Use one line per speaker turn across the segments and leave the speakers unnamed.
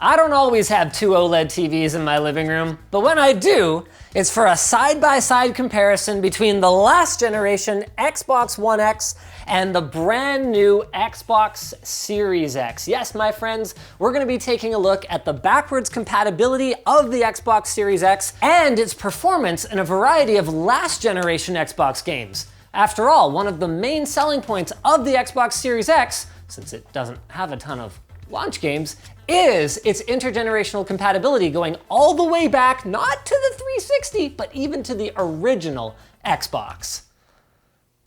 I don't always have two OLED TVs in my living room, but when I do, it's for a side-by-side comparison between the last generation Xbox One X and the brand new Xbox Series X. Yes, my friends, we're gonna be taking a look at the backwards compatibility of the Xbox Series X and its performance in a variety of last generation Xbox games. After all, one of the main selling points of the Xbox Series X, since it doesn't have a ton of launch games, is its intergenerational compatibility going all the way back, not to the 360, but even to the original Xbox.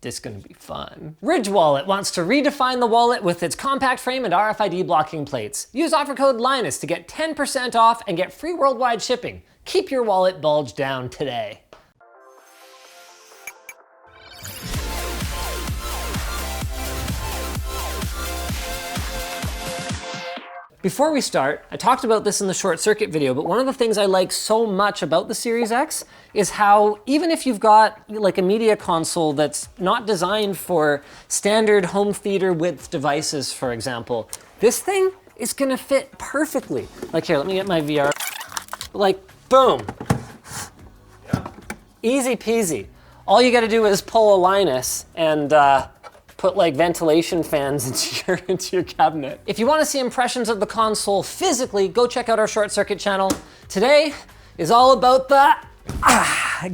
This is gonna be fun. Ridge Wallet wants to redefine the wallet with its compact frame and RFID blocking plates. Use offer code Linus to get 10% off and get free worldwide shipping. Keep your wallet bulged down today. Before we start, I talked about this in the short circuit video, but one of the things I like so much about the Series X is how even if you've got like a media console that's not designed for standard home theater width devices, for example, this thing is gonna fit perfectly. Like here, let me get my VR. Like, boom. Yeah. Easy peasy. All you gotta do is pull a Linus and put like ventilation fans into your cabinet. If you want to see impressions of the console physically, go check out our Short Circuit channel. Today is all about the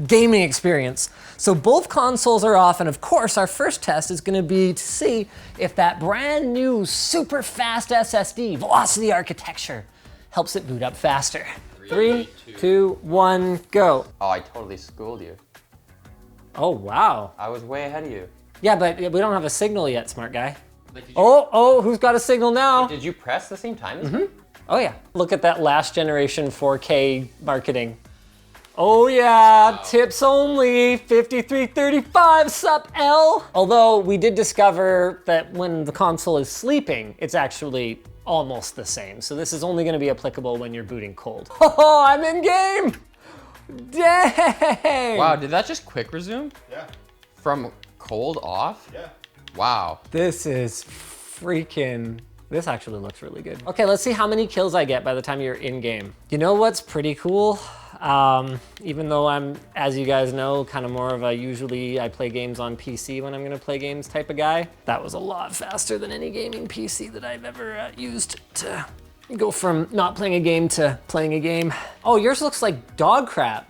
gaming experience. So both consoles are off, and of course our first test is going to be to see if that brand new super fast SSD velocity architecture helps it boot up faster. Three, two, one, go.
Oh, I totally schooled you.
Oh, wow.
I was way ahead of you.
Yeah, but we don't have a signal yet, smart guy. Oh, who's got a signal now?
Did you press the same time as me?
Oh yeah. Look at that last generation 4K marketing. Oh yeah, wow. Tips only, 5335, sup L? Although we did discover that when the console is sleeping, it's actually almost the same. So this is only gonna be applicable when you're booting cold. Oh, I'm in game! Dang!
Wow, did that just quick resume?
Yeah.
From cold off?
Yeah.
Wow.
This is freaking, this actually looks really good. Okay, let's see how many kills I get by the time you're in game. You know what's pretty cool? Even though I'm, as you guys know, kind of more of a usually I play games on PC when I'm gonna play games type of guy. That was a lot faster than any gaming PC that I've ever used to go from not playing a game to playing a game. Oh, yours looks like dog crap.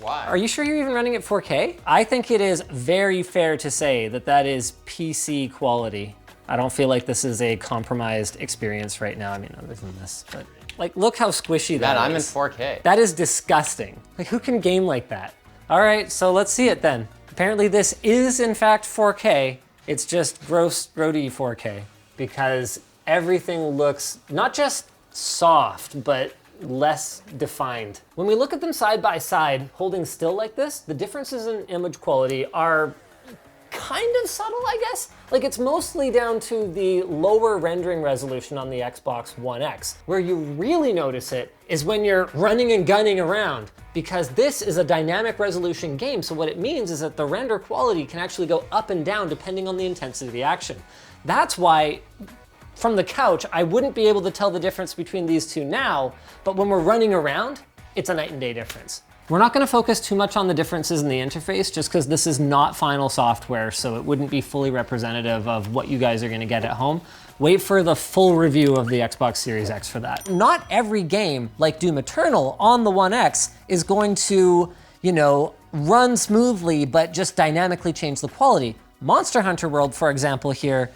Why?
Are you sure you're even running at 4K? I think it is very fair to say that that is PC quality. I don't feel like this is a compromised experience right now. I mean, other than this, but like, look how squishy that is.
I'm in 4K.
That is disgusting. Like, who can game like that? All right, so let's see it then. Apparently this is in fact 4K. It's just gross, grody 4K because everything looks not just soft, but less defined. When we look at them side by side, holding still like this, the differences in image quality are kind of subtle, I guess. Like it's mostly down to the lower rendering resolution on the Xbox One X. Where you really notice it is when you're running and gunning around, because this is a dynamic resolution game. So what it means is that the render quality can actually go up and down depending on the intensity of the action. That's why from the couch, I wouldn't be able to tell the difference between these two now, but when we're running around, it's a night and day difference. We're not gonna focus too much on the differences in the interface just because this is not final software, so it wouldn't be fully representative of what you guys are gonna get at home. Wait for the full review of the Xbox Series X for that. Not every game, like Doom Eternal on the One X, is going to, run smoothly, but just dynamically change the quality. Monster Hunter World, for example, here,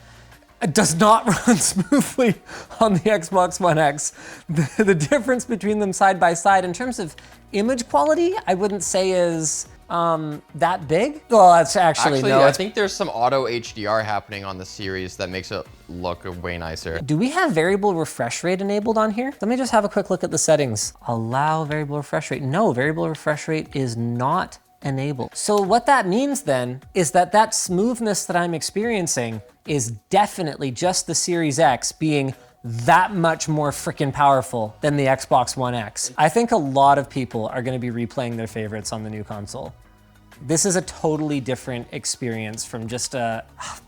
it does not run smoothly on the Xbox One X. The difference between them side by side in terms of image quality, I wouldn't say is that big. Well, that's actually no.
I think there's some auto HDR happening on the series that makes it look way nicer.
Do we have variable refresh rate enabled on here? Let me just have a quick look at the settings. Allow variable refresh rate. No, variable refresh rate is not enabled. So what that means then is that smoothness that I'm experiencing is definitely just the Series X being that much more freaking powerful than the Xbox One X. I think a lot of people are gonna be replaying their favorites on the new console. This is a totally different experience from just I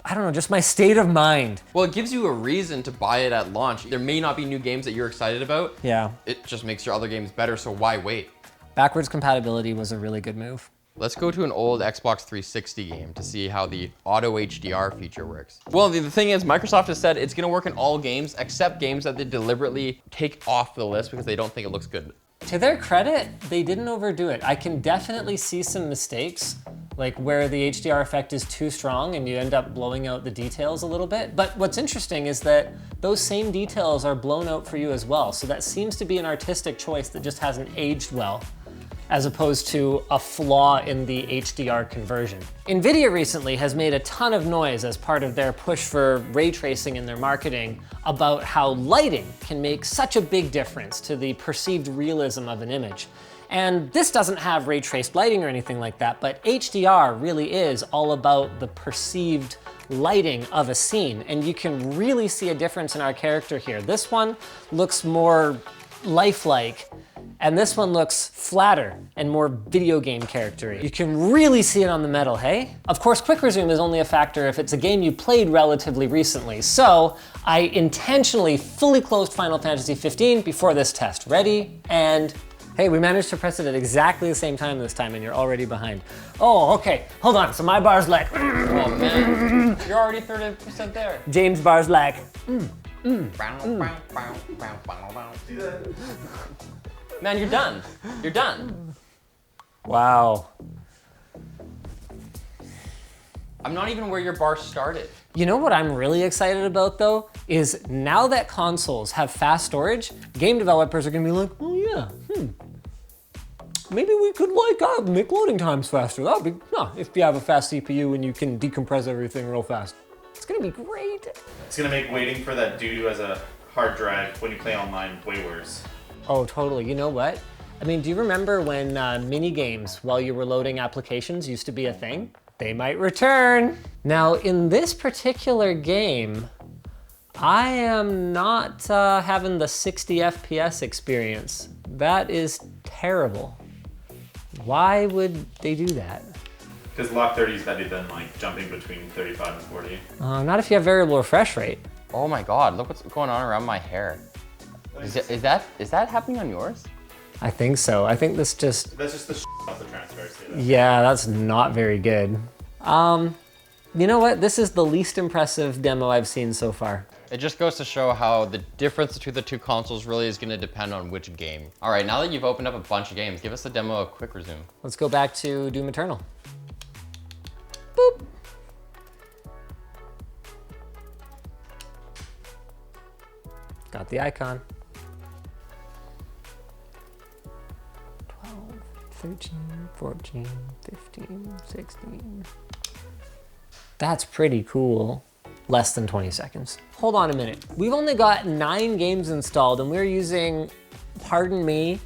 don't know, just my state of mind.
Well, it gives you a reason to buy it at launch. There may not be new games that you're excited about.
Yeah.
It just makes your other games better, so why wait?
Backwards compatibility was a really good move.
Let's go to an old Xbox 360 game to see how the auto HDR feature works. Well, the thing is, Microsoft has said it's gonna work in all games except games that they deliberately take off the list because they don't think it looks good.
To their credit, they didn't overdo it. I can definitely see some mistakes, like where the HDR effect is too strong and you end up blowing out the details a little bit. But what's interesting is that those same details are blown out for you as well. So that seems to be an artistic choice that just hasn't aged well, as opposed to a flaw in the HDR conversion. NVIDIA recently has made a ton of noise as part of their push for ray tracing in their marketing about how lighting can make such a big difference to the perceived realism of an image. And this doesn't have ray traced lighting or anything like that, but HDR really is all about the perceived lighting of a scene. And you can really see a difference in our character here. This one looks more lifelike, and this one looks flatter and more video game character-y. You can really see it on the metal, hey? Of course, quick resume is only a factor if it's a game you played relatively recently. So I intentionally fully closed Final Fantasy 15 before this test. Ready? And hey, we managed to press it at exactly the same time this time and you're already behind. Oh, okay, hold on. So my bar's like,
Oh man, you're already 30% there.
James' bar's like,
Man, you're done. You're done.
wow.
I'm not even where your bar started.
You know what I'm really excited about though, is now that consoles have fast storage, game developers are gonna be like, oh yeah, maybe we could like make loading times faster. That'd be, if you have a fast CPU and you can decompress everything real fast. It's gonna be great.
It's gonna make waiting for that dude who has a hard drive when you play online way worse.
Oh, totally. You know what? I mean, do you remember when mini games while you were loading applications used to be a thing? They might return. Now, in this particular game, I am not having the 60 FPS experience. That is terrible. Why would they do that?
Because lock 30 is better than like jumping between 35 and 40.
Not if you have variable refresh rate.
Oh my God, look what's going on around my hair. Is that happening on yours?
I think so. I think this just...
That's just the off the transfers.
Yeah, that's not very good. You know what? This is the least impressive demo I've seen so far.
It just goes to show how the difference between the two consoles really is gonna depend on which game. All right, now that you've opened up a bunch of games, give us a demo of Quick Resume.
Let's go back to Doom Eternal. Boop. Got the icon. 12, 13, 14, 15, 16. That's pretty cool. Less than 20 seconds. Hold on a minute. We've only got 9 games installed and we're using, pardon me,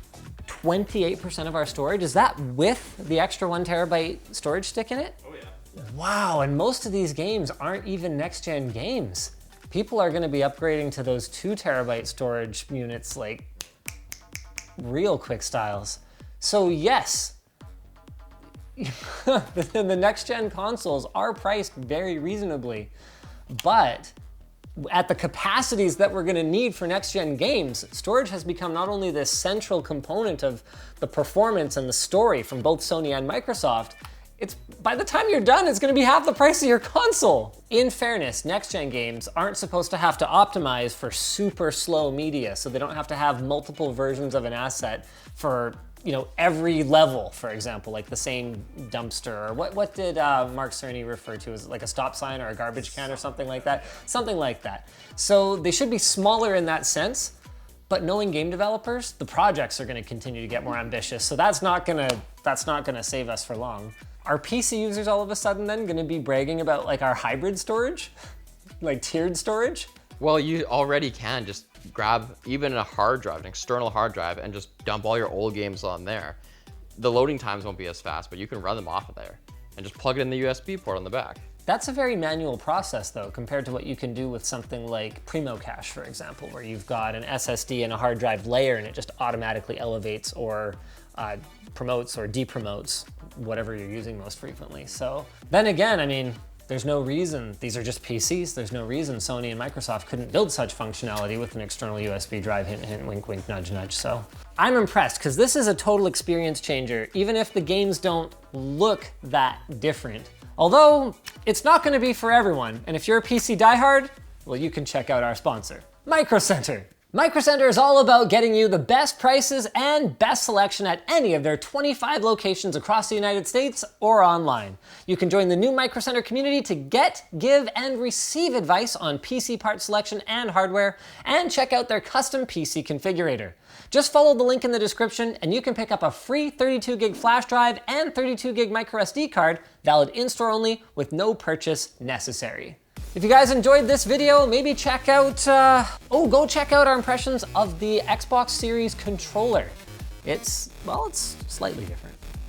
28% of our storage. Is that with the extra 1 terabyte storage stick in it?
Oh yeah.
Wow, and most of these games aren't even next-gen games. People are gonna be upgrading to those 2 terabyte storage units like real quick styles. So yes, the next-gen consoles are priced very reasonably, but at the capacities that we're gonna need for next-gen games, storage has become not only this central component of the performance and the story from both Sony and Microsoft, by the time you're done, it's gonna be half the price of your console. In fairness, next-gen games aren't supposed to have to optimize for super slow media, so they don't have to have multiple versions of an asset for every level, for example, like the same dumpster, or what did Mark Cerny refer to as like a stop sign or a garbage can or something like that? Something like that. So they should be smaller in that sense, but knowing game developers, the projects are gonna continue to get more ambitious, so that's not gonna save us for long. Are PC users all of a sudden then gonna be bragging about like our hybrid storage? Like tiered storage?
Well, you already can just grab even a hard drive, an external hard drive, and just dump all your old games on there. The loading times won't be as fast, but you can run them off of there and just plug it in the USB port on the back.
That's a very manual process though, compared to what you can do with something like Primo Cache, for example, where you've got an SSD and a hard drive layer and it just automatically elevates or promotes or depromotes whatever you're using most frequently. So then again, I mean, there's no reason, these are just PCs, there's no reason Sony and Microsoft couldn't build such functionality with an external USB drive, hint, hint, wink, wink, nudge, nudge. So I'm impressed because this is a total experience changer, even if the games don't look that different. Although it's not gonna be for everyone. And if you're a PC diehard, well, you can check out our sponsor, Micro Center. Micro Center is all about getting you the best prices and best selection at any of their 25 locations across the United States or online. You can join the new Micro Center community to get, give, and receive advice on PC part selection and hardware, and check out their custom PC configurator. Just follow the link in the description and you can pick up a free 32 gig flash drive and 32 gig micro SD card, valid in-store only with no purchase necessary. If you guys enjoyed this video, maybe check out, go check out our impressions of the Xbox Series controller. It's, well, it's slightly different.